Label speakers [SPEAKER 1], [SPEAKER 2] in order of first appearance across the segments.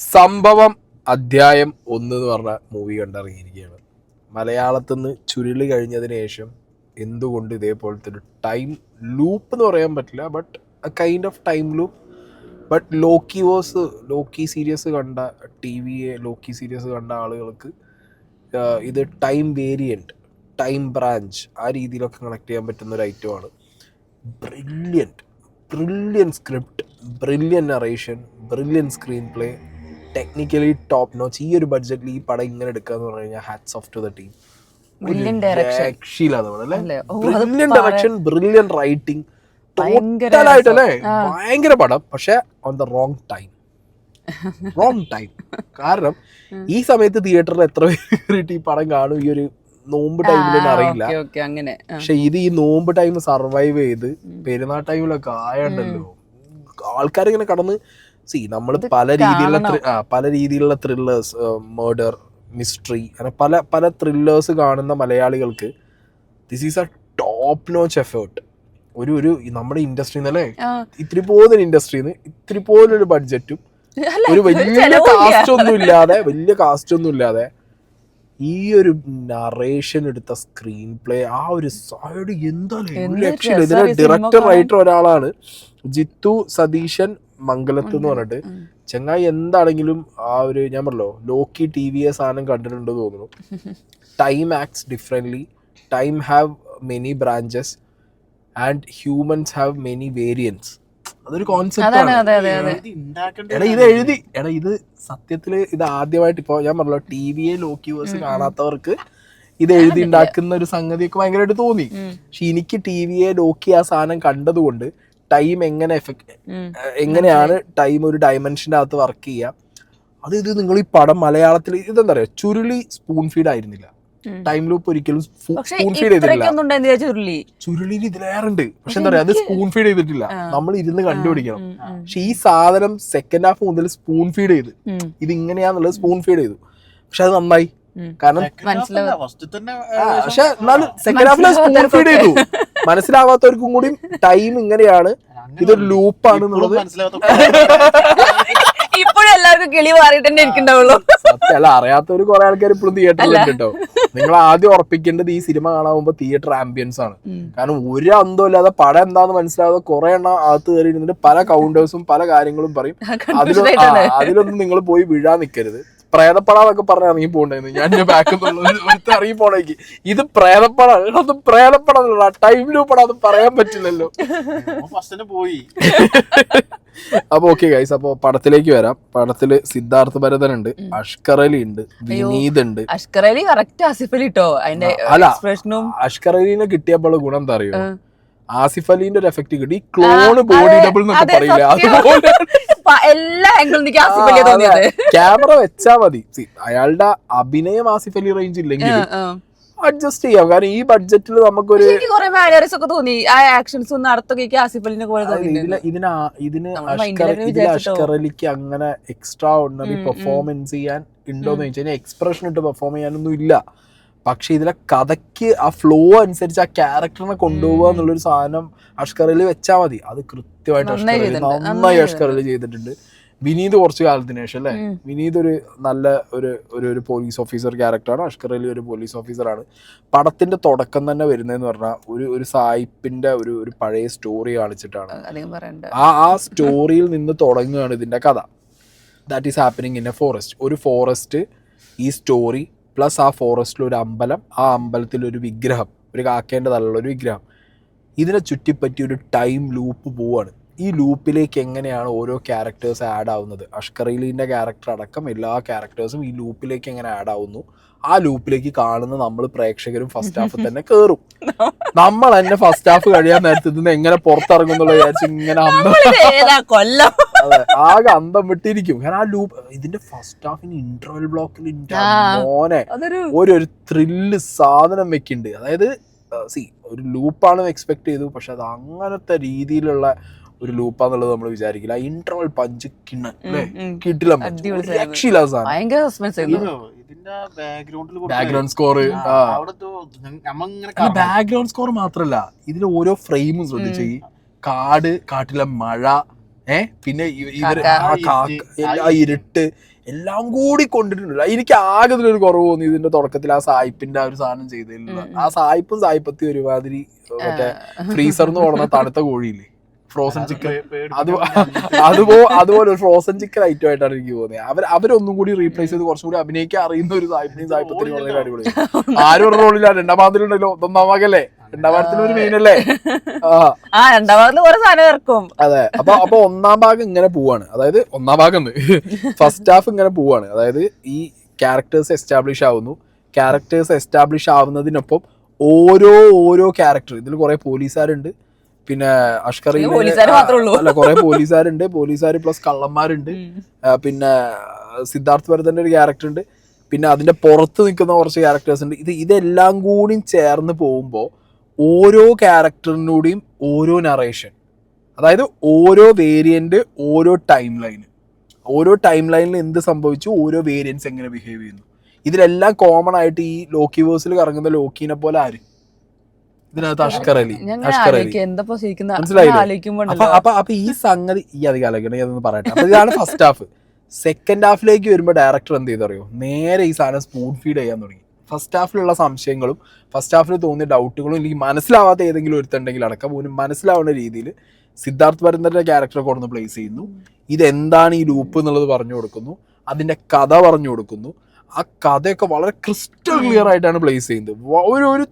[SPEAKER 1] സംഭവം അധ്യായം 1 എന്ന് പറഞ്ഞ മൂവി കണ്ടിറങ്ങിയിരിക്കുകയാണ്. മലയാളത്തിൽ നിന്ന് ചുരുളി കഴിഞ്ഞതിന് ശേഷം എന്തുകൊണ്ട് ഇതേപോലത്തെ ഒരു ടൈം ലൂപ്പ് എന്ന് പറയാൻ പറ്റില്ല, but a kind of time loop. But Loki series കണ്ട ലോക്കി സീരീസ് കണ്ട ആളുകൾക്ക് ഇത് ടൈം വേരിയൻറ്റ്, ടൈം ബ്രാഞ്ച് ആ രീതിയിലൊക്കെ കണക്ട് ചെയ്യാൻ പറ്റുന്ന ഒരു ഐറ്റമാണ്. Brilliant script, brilliant narration, brilliant screen play, technically top notch. ഈ ഒരു ബഡ്ജറ്റിൽ ഈ പടം ഇങ്ങനെ എടുക്കുക എന്ന് പറഞ്ഞു കഴിഞ്ഞാൽ hats off to the team. Brilliant direction, brilliant writing, ടോട്ടലായിട്ട് അല്ലേ ഭയങ്കര പടം. പക്ഷെ ഓൺ ദ റോങ് ടൈം. കാരണം ഈ സമയത്ത് തിയേറ്ററിൽ എത്ര പേര് ഈ പടം കാണും ഈ ഒരു നോമ്പ് ടൈമിലൊന്നും അറിയില്ല. പക്ഷെ ഇത് ഈ നോമ്പ് ടൈം സർവൈവ് ചെയ്ത് പെരുന്നാൾ ടൈമിലൊക്കെ ആയണ്ടല്ലോ ആൾക്കാർ ഇങ്ങനെ കടന്ന് നമ്മൾ പല രീതിയിലുള്ള ത്രില്ലേഴ്സ്, മർഡർ, മിസ്റ്ററി, അങ്ങനെ പല ത്രില്ലേഴ്സ് കാണുന്ന മലയാളികൾക്ക് this is A top notch effort. ഒരു നമ്മുടെ ഇൻഡസ്ട്രിന്ന് അല്ലേ, ഇത്തിരി പോലൊരു ഇൻഡസ്ട്രിന്ന് ഇത്തിരി പോലൊരു ബഡ്ജറ്റും ഒരു വലിയ കാസ്റ്റ് ഒന്നും ഇല്ലാതെ ഈ ഒരു നറേഷൻ എടുത്ത സ്ക്രീൻ പ്ലേ, ആ ഒരു സൈഡ് എന്തായാലും ലക്ഷ്യം. ഇതിലെ ഡയറക്ടർ റൈറ്റർ ഒരാളാണ് ജിത്തു സതീശൻ മംഗലത്ത് എന്ന് പറഞ്ഞിട്ട്. ചങ്ങായി എന്താണെങ്കിലും ആ ഒരു ഞാൻ പറഞ്ഞല്ലോ ലോക്കി TV സാധനം കണ്ടിട്ടുണ്ടെന്ന് തോന്നുന്നു. Time acts differently, time have many branches and humans have many variance. അതൊരു കോൺസെപ്റ്റ് ആണ്. ഇത് സത്യത്തില് ഇത് ആദ്യമായിട്ട് ഇപ്പൊ ഞാൻ പറഞ്ഞല്ലോ TVA ലോക്കിവേഴ്സ് കാണാത്തവർക്ക് ഇത് എഴുതി ഉണ്ടാക്കുന്ന ഒരു സംഗതിയൊക്കെ ഭയങ്കരമായിട്ട് തോന്നി. പക്ഷെ എനിക്ക് TVA ലോക്കി ആ സാധനം കണ്ടതുകൊണ്ട് ടൈം എങ്ങനെയാണ് ടൈം ഒരു ഡയമെൻഷൻ്റെ അകത്ത് വർക്ക് ചെയ്യുക, ഇത് നിങ്ങൾ ഈ പടം മലയാളത്തിൽ ഇതെന്താ പറയാ, ചുരുളി സ്പൂൺ ഫീഡ് ആയിരുന്നില്ല. ടൈം ലൂപ്പ് ഒരിക്കലും സ്പൂൺ ഫീഡ് ചെയ്തിട്ടില്ല. ചുരുളിയിൽ ഇതിലേറുണ്ട്, പക്ഷെ എന്താ പറയാ അത് സ്പൂൺ ഫീഡ് ചെയ്തിട്ടില്ല. നമ്മൾ ഇരുന്ന് കണ്ടുപിടിക്കണം. പക്ഷെ ഈ സാധനം സെക്കൻഡ് ഹാഫ് മുതൽ സ്പൂൺ ഫീഡ് ചെയ്ത് ഇത് ഇങ്ങനെയാന്നുള്ളത് സ്പൂൺ ഫീഡ് ചെയ്തു. പക്ഷെ അത് നന്നായി, കാരണം പക്ഷെ എന്നാലും സെക്കൻഡ് ഹാഫിൽ സ്പൂൺ ഫീഡ് ചെയ്തു. മനസ്സിലാവാത്തവർക്കും കൂടി ടൈം ഇങ്ങനെയാണ്, ഇതൊരു ലൂപ്പാണ് എന്നുള്ളത്
[SPEAKER 2] ഇപ്പോഴും എല്ലാവർക്കും കിളി മാറിയിട്ട് തന്നെ ഇരിക്കണ്ടാവുള്ളൂ.
[SPEAKER 1] സത്യം അല്ല, അറിയാത്തവര് കുറെ ആൾക്കാർ ഇപ്പോഴും തിയേറ്ററിലുണ്ട് കേട്ടോ. നിങ്ങൾ ആദ്യം ഉറപ്പിക്കേണ്ടത് ഈ സിനിമ കാണാൻ പോകുമ്പോ തിയേറ്റർ ആംബിയൻസ് ആണ്. കാരണം ഒരു അന്തം ഇല്ലാതെ പടം എന്താന്ന് മനസ്സിലാവാതെ കുറെ എണ്ണം അകത്ത് കയറി ഇരുന്നിട്ട് പല കൗണ്ടേഴ്സും പല കാര്യങ്ങളും പറയും. അതിലൊന്നും നിങ്ങൾ പോയി വീഴാൻ നിൽക്കരുത്. പ്രേതപ്പടാന്നൊക്കെ പറഞ്ഞ് ഇറങ്ങി പോകണ്ടായിരുന്നു. ഞാൻ ബാക്കിൽ ഒരുത്ത് ഇറങ്ങി പോണേക്ക് ഇത് പ്രേതപ്പടാണ്, അത് പ്രേതപ്പടാ ടൈം ലൂപ്പടാ, അത് പറയാൻ പറ്റില്ലല്ലോ. പോയി. അപ്പൊ ഓക്കെ ഗൈസ്, അപ്പൊ പടത്തിലേക്ക് വരാം. പടത്തില് സിദ്ധാർത്ഥ് ഭരതൻ ഉണ്ട്, അഷ്കർ അലി ഉണ്ട്, വിനീത് ഉണ്ട്.
[SPEAKER 2] അഷ്കർ അലി കറക്റ്റ് ആസിഫ് അലി ട്ടോ.
[SPEAKER 1] അല്ല, അഷ്കർ അലിനെ കിട്ടിയപ്പോൾ ഗുണം എന്താ അറിയോ, ആസിഫ് അലിന്റെ ഒരു എഫക്ട് കിട്ടി. ക്ലോണ് ബോഡി ഡബിൾ എന്നൊക്കെ പറയില്ലേ, അതുപോലെ
[SPEAKER 2] എല്ലാ ആംഗിളും ആസിഫ് അലി തോന്നിയത്.
[SPEAKER 1] ക്യാമറ വെച്ചാ മതി. അയാളുടെ അഭിനയം ആസിഫ് അലി റേഞ്ച് ഇല്ലെങ്കിൽ അഡ്ജസ്റ്റ് ചെയ്യാം. കാരണം ഈ ബഡ്ജറ്റിൽ നമുക്കൊരു ഇതിന് അഷ്കർ അലിക്ക് അങ്ങനെ എക്സ്ട്രാ ഓർഡിനറി പെർഫോമൻസ് ചെയ്യാൻ ഉണ്ടോന്ന് ചോദിച്ചാൽ എക്സ്പ്രഷൻ ഇട്ട് പെർഫോം ചെയ്യാനൊന്നും ഇല്ല. പക്ഷെ ഇതിലെ കഥയ്ക്ക് ആ ഫ്ലോ അനുസരിച്ച് ആ ക്യാരക്ടറിനെ കൊണ്ടുപോകുക എന്നുള്ളൊരു സാധനം അഷ്കർ അലി വെച്ചാൽ മതി. അത് കൃത്യമായിട്ട് നന്നായി അഷ്കർ അലി ചെയ്തിട്ടുണ്ട്. വിനീത് കുറച്ച് കാലത്തിന് ശേഷം അല്ലേ, വിനീത് ഒരു നല്ല ഒരു പോലീസ് ഓഫീസർ ക്യാരക്ടറാണ്. അഷ്കർ അലി ഒരു പോലീസ് ഓഫീസറാണ്. പടത്തിന്റെ തുടക്കം തന്നെ വരുന്നതെന്ന് പറഞ്ഞാൽ ഒരു സായിപ്പിന്റെ ഒരു പഴയ സ്റ്റോറി കാണിച്ചിട്ടാണ്. ആ സ്റ്റോറിയിൽ നിന്ന് തുടങ്ങുകയാണ് ഇതിന്റെ കഥ. That is happening in A forest. ഒരു ഫോറസ്റ്റ്, ഈ സ്റ്റോറി പ്ലസ് ആ ഫോറസ്റ്റിൽ ഒരു അമ്പലം, ആ അമ്പലത്തിൽ ഒരു വിഗ്രഹം, ഒരു കാക്കേൻ്റെ തലമുള്ള ഒരു വിഗ്രഹം. ഇതിനെ ചുറ്റിപ്പറ്റി ഒരു ടൈം ലൂപ്പ് പോവാണ്. ഈ ലൂപ്പിലേക്ക് എങ്ങനെയാണ് ഓരോ ക്യാരക്ടേഴ്സ് ആഡ് ആവുന്നത്, അഷ്കർ അലിന്റെ ക്യാരക്ടർ അടക്കം എല്ലാ ക്യാരക്ടേഴ്സും ഈ ലൂപ്പിലേക്ക് എങ്ങനെ ആഡ് ആവുന്നു, ആ ലൂപ്പിലേക്ക് കാണുന്ന നമ്മൾ പ്രേക്ഷകരും ഫസ്റ്റ് ഹാഫ് തന്നെ കയറും. നമ്മൾ തന്നെ ഫസ്റ്റ് ഹാഫ് കഴിയാൻ നേരത്തെ നിന്ന് എങ്ങനെ പുറത്തിറങ്ങുന്നുള്ള വിചാരിച്ച് ഇങ്ങനെ ആകെ അന്തം വിട്ടിരിക്കും. കാരണം ആ ലൂപ്പ് ഇതിന്റെ ഫസ്റ്റ് ഹാഫിന് ഇന്റർവെൽ ബ്ലോക്കിൽ മോനെ ഒരു ത്രില്ല് സാധനം വെക്കുന്നുണ്ട്. അതായത് ഒരു ലൂപ്പാണെന്ന് എക്സ്പെക്ട് ചെയ്തു, പക്ഷെ അത് അങ്ങനത്തെ രീതിയിലുള്ള ഒരു ലൂപ്പാന്നുള്ളത് നമ്മൾ വിചാരിക്കില്ല. ഇന്റർവൽ പഞ്ച് കിട്ടില്ല, രക്ഷയില്ല സാധനം. ബാക്ക്ഗ്രൗണ്ട് സ്കോർ മാത്രല്ല, ഇതിൽ ഓരോ ഫ്രെയിമും ശ്രദ്ധിച്ചു. കാട്ടിലെ മഴ, പിന്നെ ഇവര് ആ ഇരുട്ട് എല്ലാം കൂടി കൊണ്ടിട്ടുണ്ട്. എനിക്ക് ആകെ ഇതിലൊരു കുറവ് തോന്നി ഇതിന്റെ തുടക്കത്തിൽ ആ സായിപ്പിന്റെ ആ ഒരു സാധനം ചെയ്തില്ല. ആ സായിപ്പും സായിപ്പത്തി ഒരുമാതിരി മറ്റേ ഫ്രീസറിന്ന് കൊടുന്ന തണുത്ത കോഴിയില്ലേ, ഫ്രോസൺ ചിക്കൻ, അതുപോലെ ഒരു ഫ്രോസൺ ചിക്കൻ ഐറ്റം ആയിട്ടാണ് എനിക്ക് തോന്നിയത്. അവരൊന്നും കൂടി റീപ്ലേസ് ചെയ്ത് കുറച്ചും കൂടി അഭിനയിക്കാൻ അറിയുന്ന ഒരു സായിപ്പിനെയും സായിപ്പത്തിനും വളരെ അടിപൊളി. ആരും ഒരു റോളില്ല. 2ാം ഭാഗത്തിലുണ്ടല്ലോ, 1ാം ഭാഗല്ലേ, 2ാം ഭാഗത്തിൽ ഒരു മീനല്ലേ. അതെ. അപ്പൊ 1ാം ഭാഗം ഇങ്ങനെ പോവാണ്. അതായത് 1ാം ഭാഗം ഫസ്റ്റ് ഹാഫ് ഇങ്ങനെ പോവാണ്. അതായത് ഈ ക്യാരക്ടേഴ്സ് എസ്റ്റാബ്ലിഷ് ആവുന്നു. ക്യാരക്ടേഴ്സ് എസ്റ്റാബ്ലിഷ് ആവുന്നതിനൊപ്പം ഓരോ ക്യാരക്ടർ, ഇതിൽ കുറെ പോലീസുകാരുണ്ട്, പിന്നെ അഷ്കറി അല്ല കുറെ പോലീസുകാരുണ്ട്, പോലീസുകാർ പ്ലസ് കള്ളന്മാരുണ്ട്, പിന്നെ സിദ്ധാർത്ഥ് ഭരതന്റെ ഒരു ക്യാരക്ടർ ഉണ്ട്, പിന്നെ അതിന്റെ പുറത്ത് നിൽക്കുന്ന കുറച്ച് ക്യാരക്ടേഴ്സ് ഉണ്ട്. ഇതെല്ലാം കൂടി ചേർന്ന് പോകുമ്പോൾ ഓരോ ക്യാരക്ടറിനൂടെയും ഓരോ നറേഷൻ, അതായത് ഓരോ വേരിയന്റ്, ഓരോ ടൈം ലൈനിൽ എന്ത് സംഭവിച്ചു, ഓരോ വേരിയൻസ് എങ്ങനെ ബിഹേവ് ചെയ്യുന്നു, ഇതിലെല്ലാം കോമൺ ആയിട്ട് ഈ ലോക്കി വേഴ്സിൽ കറങ്ങുന്ന ലോക്കിനെ പോലെ ആര് ഇതിനകത്ത് അഷ്കർ അലി മനസ്സിലായില്ലേ. അപ്പൊ ഈ സംഗതി ഈ അധികം അതൊന്ന് പറയട്ടെ. അപ്പൊ ഇതാണ് ഫസ്റ്റ് ഹാഫ്. സെക്കൻഡ് ഹാഫിലേക്ക് വരുമ്പോൾ ഡയറക്ടർ എന്ത് ചെയ്തറിയോ, നേരെ ഈ സാധനം സ്പൂൺ ഫീഡ് ചെയ്യാൻ തുടങ്ങി. ഫസ്റ്റ് ഹാഫിലുള്ള സംശയങ്ങളും ഫസ്റ്റ് ഹാഫിൽ തോന്നിയ ഡൗട്ടുകളും എനിക്ക് മനസ്സിലാവാത്ത ഏതെങ്കിലും ഒരുത്തുണ്ടെങ്കിൽ അടക്കം പോലും മനസ്സിലാവുന്ന രീതിയിൽ സിദ്ധാർത്ഥ് ഭരതന്റെ ക്യാരക്ടറെ കൊണ്ടുവന്ന് പ്ലേസ് ചെയ്യുന്നു. ഇതെന്താണ് ഈ ലൂപ്പ് എന്നുള്ളത് പറഞ്ഞു കൊടുക്കുന്നു, അതിന്റെ കഥ പറഞ്ഞു കൊടുക്കുന്നു. ആ കഥയൊക്കെ വളരെ ക്രിസ്റ്റൽ ക്ലിയർ ആയിട്ടാണ് പ്ലേസ് ചെയ്യുന്നത്. ഒരു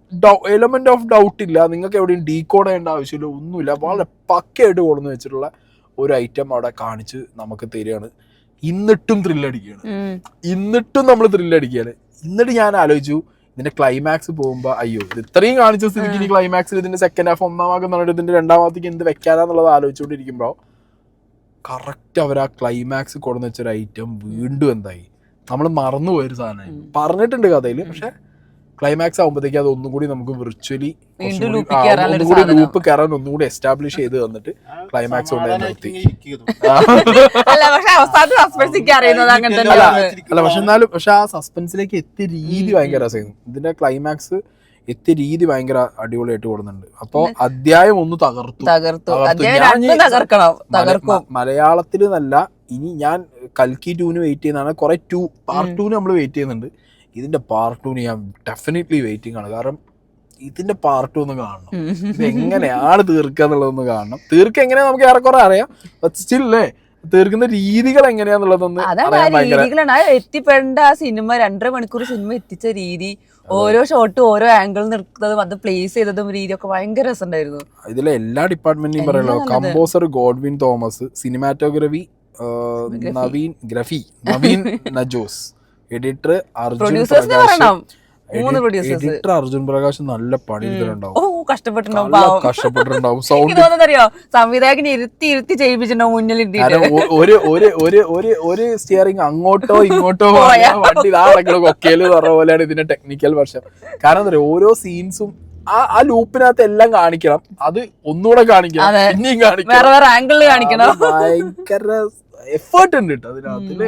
[SPEAKER 1] എലമെന്റ് ഓഫ് ഡൗട്ട് ഇല്ല, നിങ്ങൾക്ക് എവിടെയും ഡീകോഡ് ചെയ്യേണ്ട ആവശ്യമില്ല, ഒന്നുമില്ല. വളരെ പക്കയായിട്ട് കൊണ്ടുവന്ന് വെച്ചിട്ടുള്ള ഒരു ഐറ്റം അവിടെ കാണിച്ച് നമുക്ക് തരികയാണ്. എന്നിട്ടും നമ്മൾ ത്രില്ലടിക്കുകയാണ്. എന്നിട്ട് ഞാൻ ആലോചിച്ചു, ഇതിന്റെ ക്ലൈമാക്സ് പോകുമ്പോ അയ്യോ ഇത് ഇത്രയും കാണിച്ച സ്ഥിതിക്ക് ഇനി ക്ലൈമാക്സിൽ ഇതിന്റെ സെക്കൻഡ് ഹാഫ് 1ാം ഭാഗം എന്നിട്ട് ഇതിന്റെ 2ാം ഭാഗത്തേക്ക് എന്ത് വെക്കാനാന്നുള്ളത് ആലോചിച്ചുകൊണ്ടിരിക്കുമ്പോ കറക്റ്റ് അവർ ആ ക്ലൈമാക്സ് കൊണ്ടുവന്ന് വെച്ചൊരു ഐറ്റം വീണ്ടും എന്തായി, നമ്മൾ മറന്നുപോയൊരു സാധനമായി. പറഞ്ഞിട്ടുണ്ട് കഥയിൽ, പക്ഷെ ക്ലൈമാക്സ് ആകുമ്പോഴത്തേക്ക് അത് ഒന്നും കൂടി നമുക്ക് വിർച്വലി ഒന്നുകൂടി ലൂപ്പ് കയറാൻ ഒന്നുകൂടി എസ്റ്റാബ്ലിഷ് ചെയ്ത് തന്നിട്ട് ക്ലൈമാക്സ് കൊണ്ടുപോയി നിർത്തി. അല്ല പക്ഷെ ആ സസ്പെൻസിലേക്ക് എത്തിയ രീതി ഭയങ്കര രസമായിരുന്നു. ഇതിന്റെ ക്ലൈമാക്സ് എത്തിയ രീതി ഭയങ്കര അടിപൊളിയായിട്ട് കൊടുക്കുന്നുണ്ട്. അപ്പൊ അധ്യായം 1 തകർത്തു. മലയാളത്തില് നല്ല, ഇനി ഞാൻ കൽക്കി 2 വെയിറ്റ് ചെയ്യുന്നതാണ്. കുറെ പാർട്ട് 2 നമ്മൾ വെയിറ്റ് ചെയ്യുന്നുണ്ട്. ഇതിന്റെ പാർട്ട് 2 ഞാൻ ഡെഫിനറ്റ്ലി വെയിറ്റിംഗ് ആണ്. കാരണം ഇതിന്റെ പാർട്ട് 2 ഒന്ന് കാണണം. ഇത് എങ്ങനെയാണ് തീർക്കുക എന്നുള്ളതൊന്ന് കാണണം. തീർക്കുക എങ്ങനെയാ നമുക്ക് ഏറെക്കുറെ അറിയാം, സ്റ്റിൽ തീർക്കുന്ന രീതികൾ എങ്ങനെയാന്നുള്ളതൊന്ന്
[SPEAKER 2] എത്തിപ്പെടേണ്ട ആ സിനിമ 2.5 മണിക്കൂർ സിനിമ എത്തിച്ച രീതി, ഓരോ ഷോട്ടും ഓരോ ആംഗിൾ നിർത്തുന്നതും അത് പ്ലേസ് ചെയ്തതും രീതിയൊക്കെ ഭയങ്കര രസമുണ്ടായിരുന്നു.
[SPEAKER 1] ഇതിലെ എല്ലാ ഡിപ്പാർട്ട്മെന്റിനും പറയല്ലോ, കമ്പോസർ ഗോഡ്വിൻ തോമസ്, സിനിമാറ്റോഗ്രഫി നവീൻ നജോസ്, എഡിറ്റർ അർജുൻ പ്രകാശ് നല്ല പണി കഷ്ടപ്പെട്ടിട്ടുണ്ടാവും.
[SPEAKER 2] സംവിധായകനെ ഇരുത്തി ചെയ്യിപ്പിച്ചിട്ടുണ്ടാവും മുന്നിൽ.
[SPEAKER 1] ഒരു സ്റ്റിയറിംഗ് അങ്ങോട്ടോ ഇങ്ങോട്ടോ വണ്ടി കൊക്കയില് പറഞ്ഞ പോലെയാണ് ഇതിന്റെ ടെക്നിക്കൽ വശം. കാരണം എന്താ പറയുക, ഓരോ സീൻസും ആ ലൂപ്പിനകത്ത് എല്ലാം കാണിക്കണം, അത് ഒന്നുകൂടെ കാണിക്കണം, പിന്നെയും കാണിക്കണം. ഭയങ്കര എഫേർട്ട് ഉണ്ട് കേട്ടോ അതിനകത്തില്,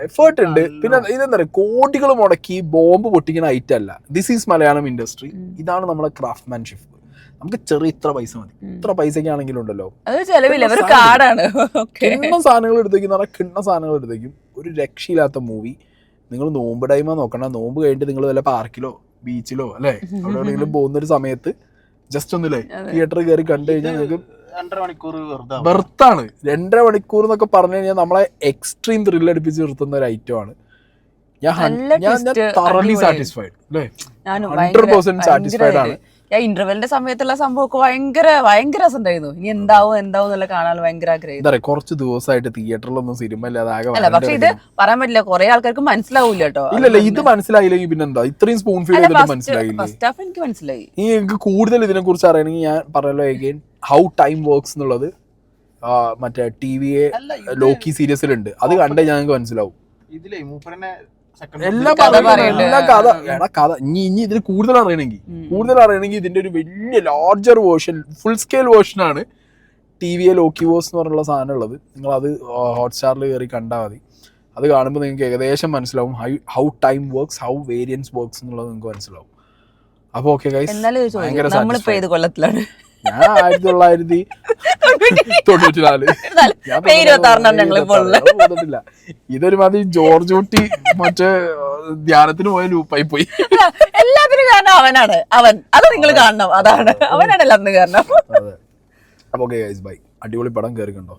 [SPEAKER 1] എഫേർട്ട് ഉണ്ട്. പിന്നെ ഇതെന്താ പറയുക, കോടികൾ മുടക്കി ബോംബ് പൊട്ടിക്കുന്ന ഐറ്റം അല്ല. This is Malayalam industry. ഇതാണ് നമ്മളെ ക്രാഫ്റ്റ്മാൻഷിപ്പ്. നമുക്ക് ഇത്ര പൈസ മതി, ഇത്ര പൈസക്ക് ആണെങ്കിലും ഉണ്ടല്ലോ കിണ്ണ സാധനങ്ങൾ എടുത്തേക്കും. ഒരു രക്ഷയില്ലാത്ത മൂവി. നിങ്ങൾ നോമ്പ് ടൈമാ നോക്കണ്ട, നോമ്പ് കഴിഞ്ഞിട്ട് നിങ്ങൾ വല്ല പാർക്കിലോ ബീച്ചിലോ അല്ലെ അവിടെ എവിടെയെങ്കിലും പോകുന്നൊരു സമയത്ത് ജസ്റ്റ് ഒന്നില്ലേ തിയേറ്ററിൽ കയറി കണ്ടു കഴിഞ്ഞാൽ നിങ്ങൾക്ക്
[SPEAKER 3] 2.5 മണിക്കൂർ
[SPEAKER 1] ബർത്താണ്. 2.5 മണിക്കൂർ എന്നൊക്കെ പറഞ്ഞു കഴിഞ്ഞാൽ നമ്മളെ എക്സ്ട്രീം ത്രില്ല് അടുപ്പിച്ച് നിർത്തുന്ന ഒരു ഐറ്റം ആണ്. ഞാൻ thoroughly satisfied അല്ലേ, 100% സാറ്റിസ്ഫൈഡ് ആണ്.
[SPEAKER 2] ഇന്റർവെല്ലിന്റെ സമയത്തുള്ള സംഭവമൊക്കെ ഭയങ്കര രസമുണ്ടായിരുന്നു. ഇനി എന്താവും എന്നുള്ള കാണാൻ ഭയങ്കര ആഗ്രഹം.
[SPEAKER 1] എന്താ പറയാ, കുറച്ച് ദിവസമായിട്ട് തിയേറ്ററിലൊന്നും സിനിമ ഇല്ലാതെ.
[SPEAKER 2] പക്ഷെ ഇത് പറയാൻ പറ്റില്ല, കുറെ ആൾക്കാർക്ക് മനസ്സിലാവൂല കേട്ടോ.
[SPEAKER 1] ഇല്ല ഇത് മനസ്സിലായില്ലെങ്കിൽ പിന്നെന്താ ഇത്രയും സ്പൂൺ ഫീഡ് ചെയ്തിട്ട് മനസ്സിലായില്ലേ?
[SPEAKER 2] എനിക്ക് മനസ്സിലായി.
[SPEAKER 1] ഇനി എനിക്ക് കൂടുതൽ ഇതിനെ കുറിച്ച് അറിയണമെങ്കിൽ ഞാൻ പറഞ്ഞല്ലോ അഗൈൻ ഹൗ ടൈം വർക്ക്സ് എന്നുള്ളത് മറ്റേ TVA ലോക്കി സീരീസിലുണ്ട്. അത് കണ്ടേ ഞങ്ങൾക്ക് മനസ്സിലാവും. എല്ലാ കഥ ഇനി ഇതിൽ കൂടുതൽ അറിയണമെങ്കിൽ ഇതിന്റെ ഒരു വലിയ ലാർജർ വേർഷൻ, ഫുൾ സ്കെയിൽ വേർഷനാണ് TVA ലോക്കി വേഴ്സ് എന്ന് പറഞ്ഞുള്ള സാധനം ഉള്ളത്. നിങ്ങളത് ഹോട്ട്സ്റ്റാറിൽ കയറി കണ്ടാൽ മതി. അത് കാണുമ്പോൾ നിങ്ങൾക്ക് ഏകദേശം മനസ്സിലാവും how time works, how variance works എന്നുള്ളത് നിങ്ങൾക്ക് മനസ്സിലാവും. അപ്പൊ ഓക്കെ ഗൈസ്,
[SPEAKER 2] കൊല്ലത്തിലാണ്
[SPEAKER 1] ഞാൻ 1994. ഞാൻ
[SPEAKER 2] മെയ് 26 ഞങ്ങളിപ്പോൾ
[SPEAKER 1] പോന്നിട്ടില്ല. ഇതൊരു മാതിരി ജോർജ് കുട്ടി മറ്റേ ധ്യാനത്തിന് പോയ ലൂപ്പായി പോയി.
[SPEAKER 2] എല്ലാത്തിനും കാരണം അവനാണ്. അത് നിങ്ങൾ കാണണം. അതാണ് അവനാണ് എല്ലാത്തിനും കാരണം.
[SPEAKER 1] അതെ. അപ്പൊ ഓക്കെ ഗൈസ് ബൈ. അടിപൊളി പടം കേറി കണ്ടോ.